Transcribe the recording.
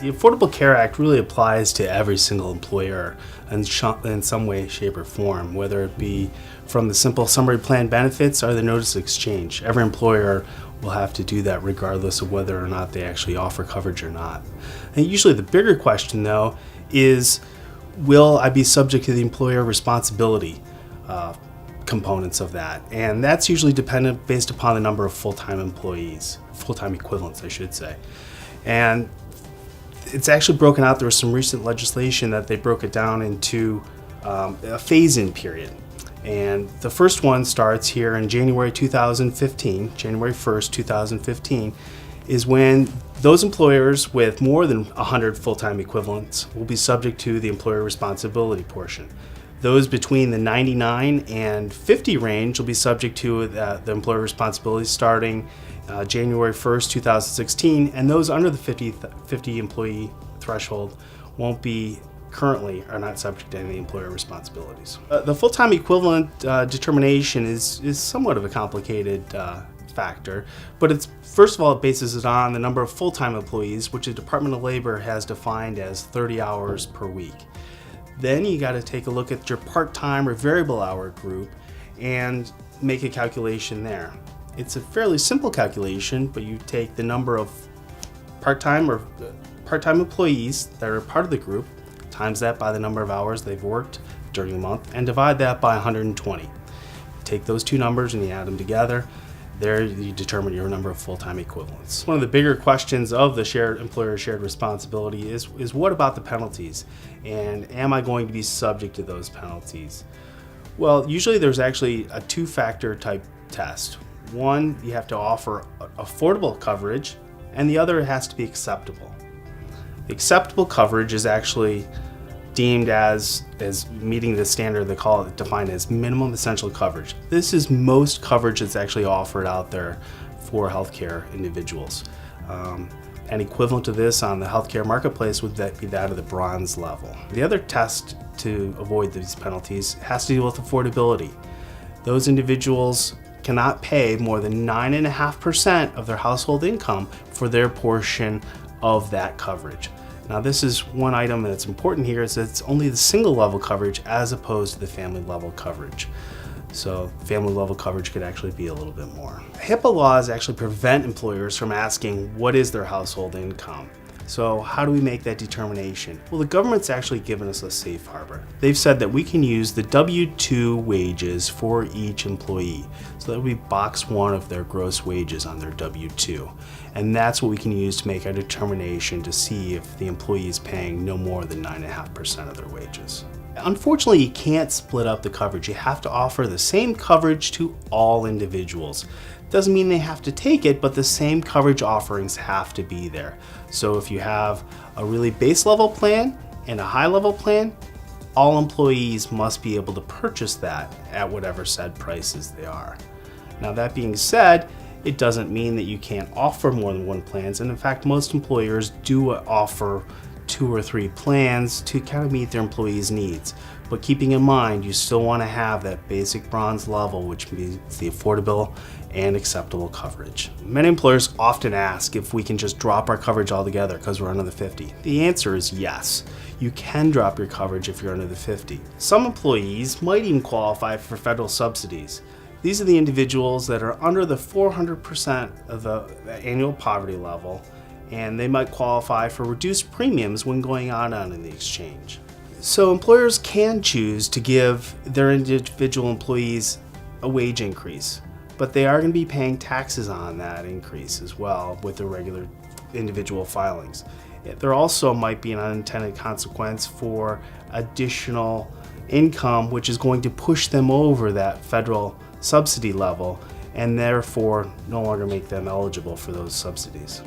The Affordable Care Act really applies to every single employer in some way, shape, or form, whether it be from the simple summary plan benefits or the notice of exchange. Every employer will have to do that regardless of whether or not they actually offer coverage or not. And usually the bigger question, though, is will I be subject to the employer responsibility components of that? And that's usually dependent based upon the number of full-time employees, full-time equivalents, I should say. And it's actually broken out. There was some recent legislation that they broke it down into a phase-in period. And the first one starts here in January 2015, January 1st, 2015, is when those employers with more than 100 full-time equivalents will be subject to the employer responsibility portion. Those between the 99 and 50 range will be subject to the employer responsibility starting January 1st, 2016, and those under the 50 employee threshold currently are not subject to any employer responsibilities. The full-time equivalent determination is somewhat of a complicated factor, but it's first of all it bases it on the number of full-time employees, which the Department of Labor has defined as 30 hours per week. Then you got to take a look at your part-time or variable hour group and make a calculation there. It's a fairly simple calculation, but you take the number of part-time employees that are part of the group, times that by the number of hours they've worked during the month, and divide that by 120. Take those two numbers and you add them together. There you determine your number of full-time equivalents. One of the bigger questions of the employer shared responsibility is what about the penalties? And am I going to be subject to those penalties? Well, usually there's actually a two-factor type test. One, you have to offer affordable coverage, and the other has to be acceptable. The acceptable coverage is actually deemed as meeting the standard they call it defined as minimum essential coverage. This is most coverage that's actually offered out there for healthcare individuals. And equivalent to this on the healthcare marketplace would be that of the bronze level. The other test to avoid these penalties has to do with affordability. Those individuals cannot pay more than 9.5% of their household income for their portion of that coverage. Now this is one item that's important here, is that it's only the single level coverage as opposed to the family level coverage. So family level coverage could actually be a little bit more. HIPAA laws actually prevent employers from asking what is their household income. So how do we make that determination? Well, the government's actually given us a safe harbor. They've said that we can use the W-2 wages for each employee. So that would be box one of their gross wages on their W-2. And that's what we can use to make our determination to see if the employee is paying no more than 9.5% of their wages. Unfortunately, you can't split up the coverage. You have to offer the same coverage to all individuals. Doesn't mean they have to take it, but the same coverage offerings have to be there. So if you have a really base level plan and a high level plan, all employees must be able to purchase that at whatever said prices they are. Now that being said, it doesn't mean that you can't offer more than one plans, and in fact most employers do offer 2 or 3 plans to kind of meet their employees' needs. But keeping in mind, you still want to have that basic bronze level, which means the affordable and acceptable coverage. Many employers often ask if we can just drop our coverage altogether because we're under the 50. The answer is yes. You can drop your coverage if you're under the 50. Some employees might even qualify for federal subsidies. These are the individuals that are under the 400% of the annual poverty level, and they might qualify for reduced premiums when going on in the exchange. So employers can choose to give their individual employees a wage increase, but they are going to be paying taxes on that increase as well with the regular individual filings. There also might be an unintended consequence for additional income, which is going to push them over that federal subsidy level and therefore no longer make them eligible for those subsidies.